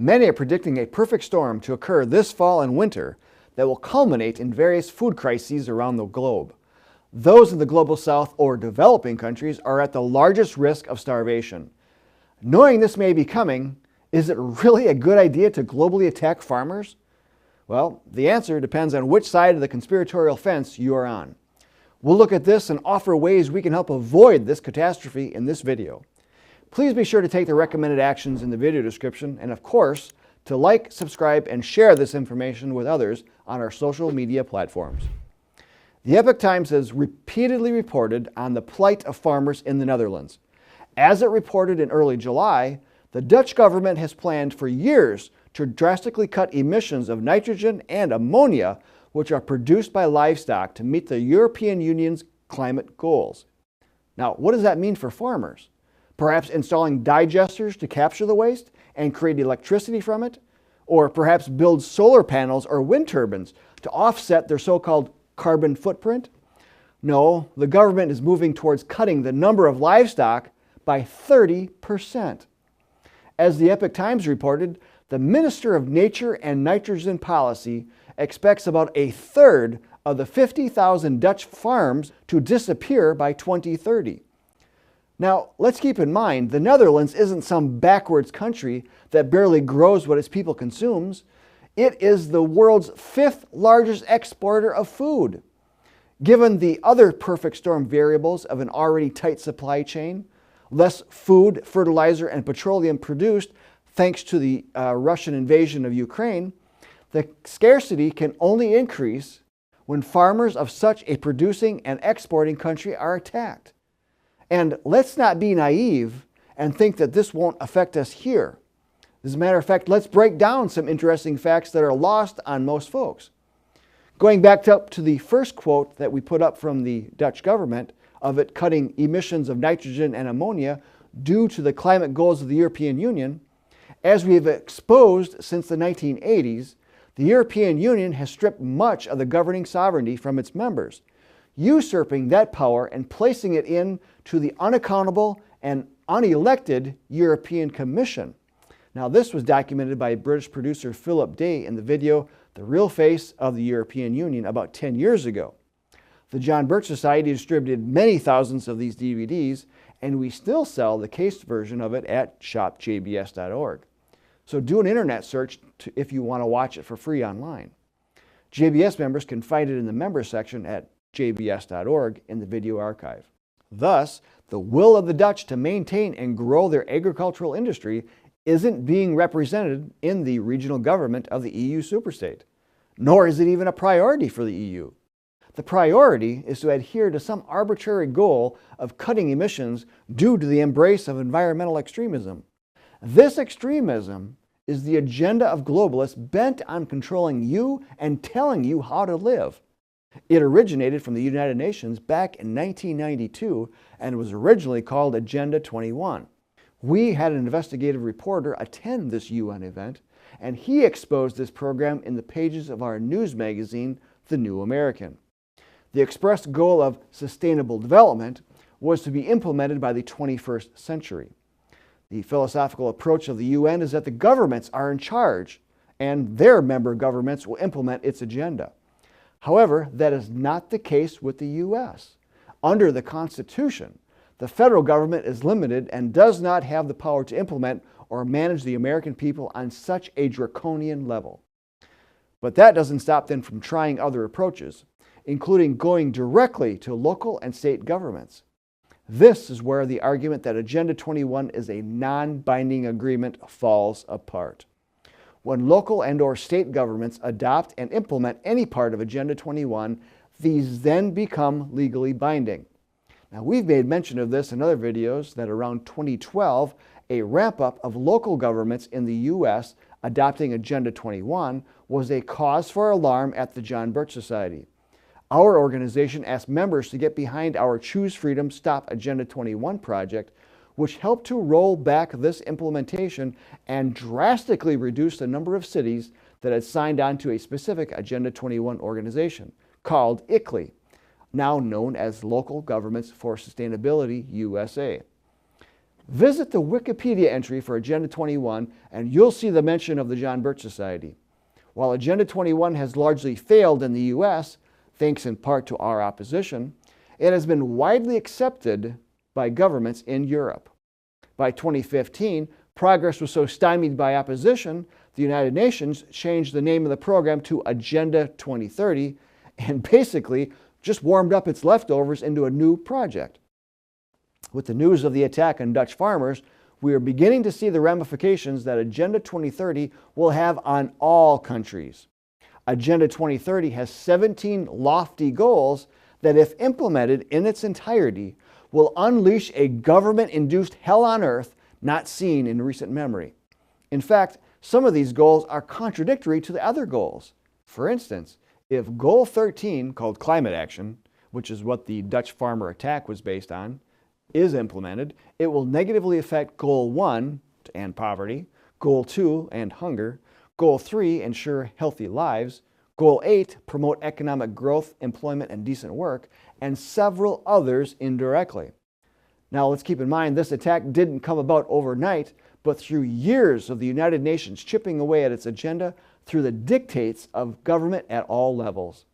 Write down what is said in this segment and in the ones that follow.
Many are predicting a perfect storm to occur this fall and winter that will culminate in various food crises around the globe. Those in the global south or developing countries are at the largest risk of starvation. Knowing this may be coming, is it really a good idea to globally attack farmers? Well, the answer depends on which side of the conspiratorial fence you are on. We'll look at this and offer ways we can help avoid this catastrophe in this video. Please be sure to take the recommended actions in the video description, and of course, to like, subscribe, and share this information with others on our social media platforms. The Epoch Times has repeatedly reported on the plight of farmers in the Netherlands. As it reported in early July, the Dutch government has planned for years to drastically cut emissions of nitrogen and ammonia, which are produced by livestock, to meet the European Union's climate goals. Now, what does that mean for farmers? Perhaps installing digesters to capture the waste and create electricity from it? Or perhaps build solar panels or wind turbines to offset their so-called carbon footprint? No, the government is moving towards cutting the number of livestock by 30%. As the Epoch Times reported, the Minister of Nature and Nitrogen Policy expects about a third of the 50,000 Dutch farms to disappear by 2030. Now, let's keep in mind, the Netherlands isn't some backwards country that barely grows what its people consumes. It is the world's 5th largest exporter of food. Given the other perfect storm variables of an already tight supply chain, less food, fertilizer, and petroleum produced thanks to the Russian invasion of Ukraine, the scarcity can only increase when farmers of such a producing and exporting country are attacked. And let's not be naive and think that this won't affect us here. As a matter of fact, let's break down some interesting facts that are lost on most folks. Going back up to the first quote that we put up from the Dutch government of it cutting emissions of nitrogen and ammonia due to the climate goals of the European Union, as we have exposed since the 1980s, the European Union has stripped much of the governing sovereignty from its members, usurping that power and placing it into the unaccountable and unelected European Commission. Now, this was documented by British producer Philip Day in the video The Real Face of the European Union about 10 years ago. The John Birch Society distributed many thousands of these DVDs, and we still sell the cased version of it at shopjbs.org. So do an internet search if you want to watch it for free online. JBS members can find it in the members section at jbs.org in the video archive. Thus, the will of the Dutch to maintain and grow their agricultural industry isn't being represented in the regional government of the EU superstate, nor is it even a priority for the EU. The priority is to adhere to some arbitrary goal of cutting emissions due to the embrace of environmental extremism. This extremism is the agenda of globalists bent on controlling you and telling you how to live. It originated from the United Nations back in 1992 and was originally called Agenda 21. We had an investigative reporter attend this UN event, and he exposed this program in the pages of our news magazine, The New American. The expressed goal of sustainable development was to be implemented by the 21st century. The philosophical approach of the UN is that the governments are in charge and their member governments will implement its agenda. However, that is not the case with the U.S. Under the Constitution, the federal government is limited and does not have the power to implement or manage the American people on such a draconian level. But that doesn't stop them from trying other approaches, including going directly to local and state governments. This is where the argument that Agenda 21 is a non-binding agreement falls apart. When local and/or state governments adopt and implement any part of Agenda 21, these then become legally binding. Now, we've made mention of this in other videos that around 2012, a ramp-up of local governments in the U.S. adopting Agenda 21 was a cause for alarm at the John Birch Society. Our organization asked members to get behind our Choose Freedom Stop Agenda 21 project, which helped to roll back this implementation and drastically reduce the number of cities that had signed on to a specific Agenda 21 organization called ICLEI, now known as Local Governments for Sustainability USA. Visit the Wikipedia entry for Agenda 21 and you'll see the mention of the John Birch Society. While Agenda 21 has largely failed in the US, thanks in part to our opposition, it has been widely accepted by governments in Europe. By 2015, progress was so stymied by opposition, the United Nations changed the name of the program to Agenda 2030 and basically just warmed up its leftovers into a new project. With the news of the attack on Dutch farmers, we are beginning to see the ramifications that Agenda 2030 will have on all countries. Agenda 2030 has 17 lofty goals that, if implemented in its entirety, will unleash a government-induced hell on earth not seen in recent memory. In fact, some of these goals are contradictory to the other goals. For instance, if Goal 13, called climate action, which is what the Dutch farmer attack was based on, is implemented, it will negatively affect Goal 1, to end poverty, Goal 2, end hunger, Goal 3, ensure healthy lives, Goal 8, promote economic growth, employment, and decent work, and several others indirectly. Now let's keep in mind this attack didn't come about overnight, but through years of the United Nations chipping away at its agenda through the dictates of government at all levels.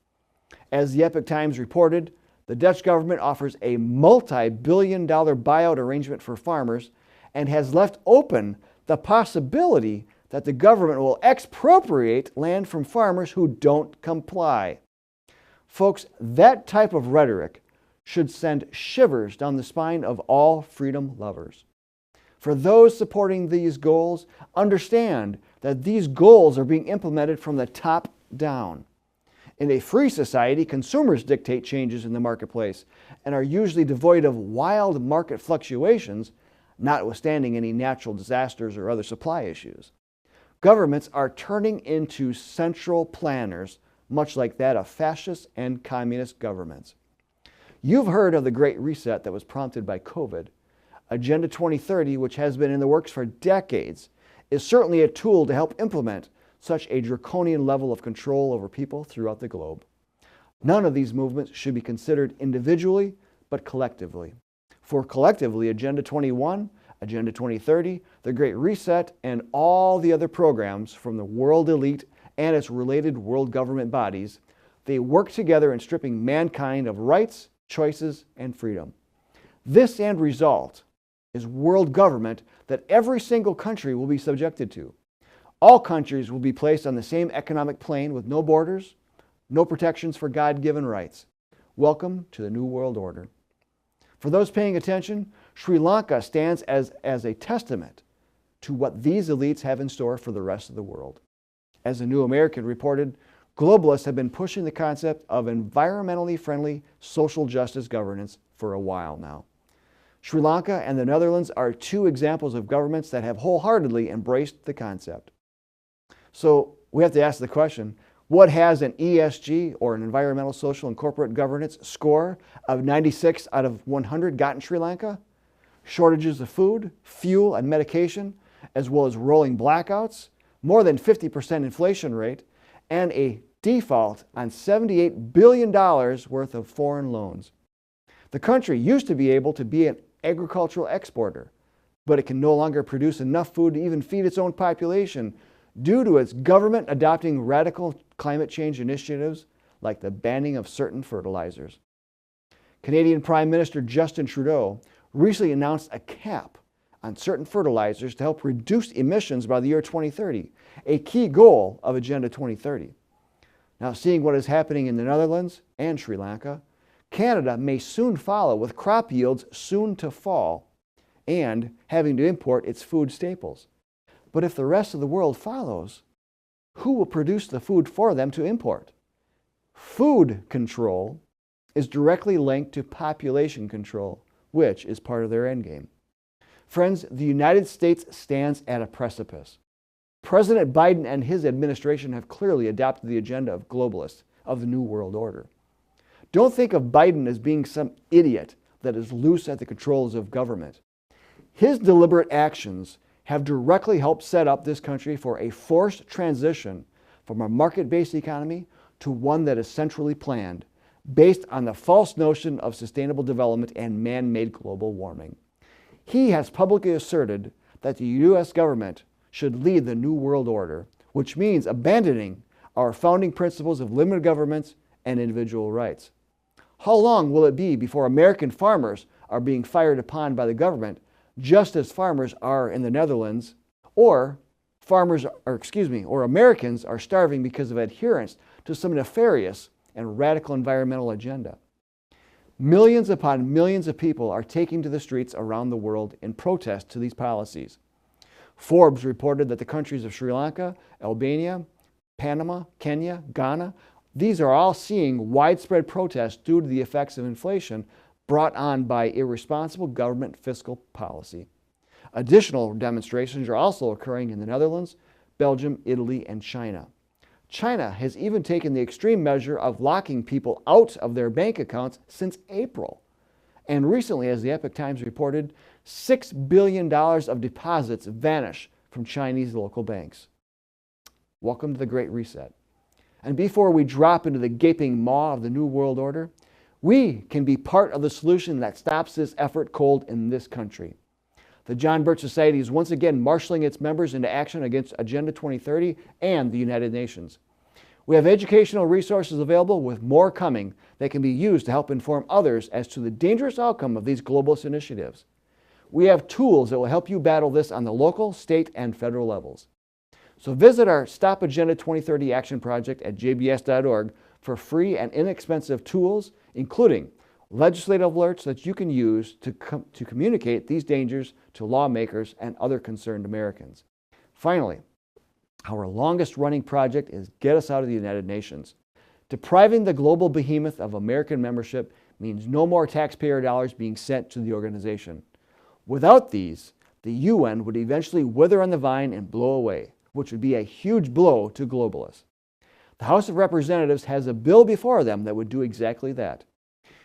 As the Epoch Times reported, the Dutch government offers a multi-billion-dollar buyout arrangement for farmers and has left open the possibility that the government will expropriate land from farmers who don't comply. Folks, that type of rhetoric should send shivers down the spine of all freedom lovers. For those supporting these goals, understand that these goals are being implemented from the top down. In a free society, consumers dictate changes in the marketplace and are usually devoid of wild market fluctuations, notwithstanding any natural disasters or other supply issues. Governments are turning into central planners, much like that of fascist and communist governments. You've heard of the Great Reset that was prompted by COVID. Agenda 2030, which has been in the works for decades, is certainly a tool to help implement such a draconian level of control over people throughout the globe. None of these movements should be considered individually, but collectively. For collectively, Agenda 21, Agenda 2030, the Great Reset, and all the other programs from the world elite and its related world government bodies, they work together in stripping mankind of rights, choices, and freedom. This end result is world government that every single country will be subjected to. All countries will be placed on the same economic plane with no borders, no protections for God-given rights. Welcome to the New World Order. For those paying attention, Sri Lanka stands as a testament to what these elites have in store for the rest of the world. As the New American reported, globalists have been pushing the concept of environmentally friendly social justice governance for a while now. Sri Lanka and the Netherlands are two examples of governments that have wholeheartedly embraced the concept. So we have to ask the question, what has an ESG, or an environmental, social, and corporate governance score of 96 out of 100 gotten Sri Lanka? Shortages of food, fuel, and medication, as well as rolling blackouts, more than 50% inflation rate, and a default on $78 billion worth of foreign loans. The country used to be able to be an agricultural exporter, but it can no longer produce enough food to even feed its own population due to its government adopting radical climate change initiatives like the banning of certain fertilizers. Canadian Prime Minister Justin Trudeau recently announced a cap on certain fertilizers to help reduce emissions by the year 2030, a key goal of Agenda 2030. Now, seeing what is happening in the Netherlands and Sri Lanka, Canada may soon follow with crop yields soon to fall and having to import its food staples. But if the rest of the world follows, who will produce the food for them to import? Food control is directly linked to population control, which is part of their endgame. Friends, the United States stands at a precipice. President Biden and his administration have clearly adopted the agenda of globalists, of the New World Order. Don't think of Biden as being some idiot that is loose at the controls of government. His deliberate actions have directly helped set up this country for a forced transition from a market-based economy to one that is centrally planned, based on the false notion of sustainable development and man-made global warming. He has publicly asserted that the U.S. government should lead the New World Order, which means abandoning our founding principles of limited governments and individual rights. How long will it be before American farmers are being fired upon by the government, just as farmers are in the Netherlands, or Americans are starving because of adherence to some nefarious and radical environmental agenda? Millions upon millions of people are taking to the streets around the world in protest to these policies. Forbes reported that the countries of Sri Lanka, Albania, Panama, Kenya, Ghana, these are all seeing widespread protests due to the effects of inflation brought on by irresponsible government fiscal policy. Additional demonstrations are also occurring in the Netherlands, Belgium, Italy, and China. China has even taken the extreme measure of locking people out of their bank accounts since April. And recently, as the Epoch Times reported, $6 billion of deposits vanish from Chinese local banks. Welcome to the Great Reset. And before we drop into the gaping maw of the New World Order, we can be part of the solution that stops this effort cold in this country. The John Birch Society is once again marshaling its members into action against Agenda 2030 and the United Nations. We have educational resources available, with more coming, that can be used to help inform others as to the dangerous outcome of these globalist initiatives. We have tools that will help you battle this on the local, state, and federal levels. So visit our Stop Agenda 2030 Action Project at jbs.org for free and inexpensive tools, including legislative alerts that you can use to communicate these dangers to lawmakers and other concerned Americans. Finally, our longest running project is Get Us Out of the United Nations. Depriving the global behemoth of American membership means no more taxpayer dollars being sent to the organization. Without these, the UN would eventually wither on the vine and blow away, which would be a huge blow to globalists. The House of Representatives has a bill before them that would do exactly that.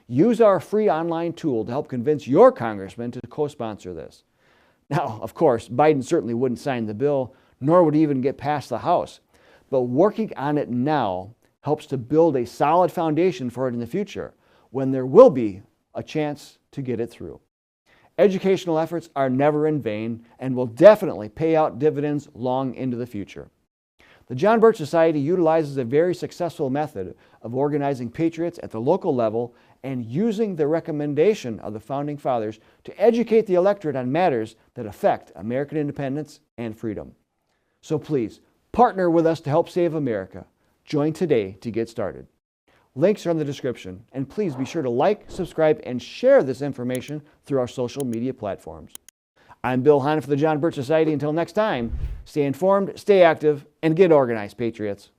Use our free online tool to help convince your congressman to co-sponsor this. Now, of course, Biden certainly wouldn't sign the bill, nor would he even get past the House. But working on it now helps to build a solid foundation for it in the future, when there will be a chance to get it through. Educational efforts are never in vain and will definitely pay out dividends long into the future. The John Birch Society utilizes a very successful method of organizing patriots at the local level and using the recommendation of the Founding Fathers to educate the electorate on matters that affect American independence and freedom. So please, partner with us to help save America. Join today to get started. Links are in the description, and please be sure to like, subscribe, and share this information through our social media platforms. I'm Bill Hahn for the John Birch Society. Until next time, stay informed, stay active, and get organized, patriots.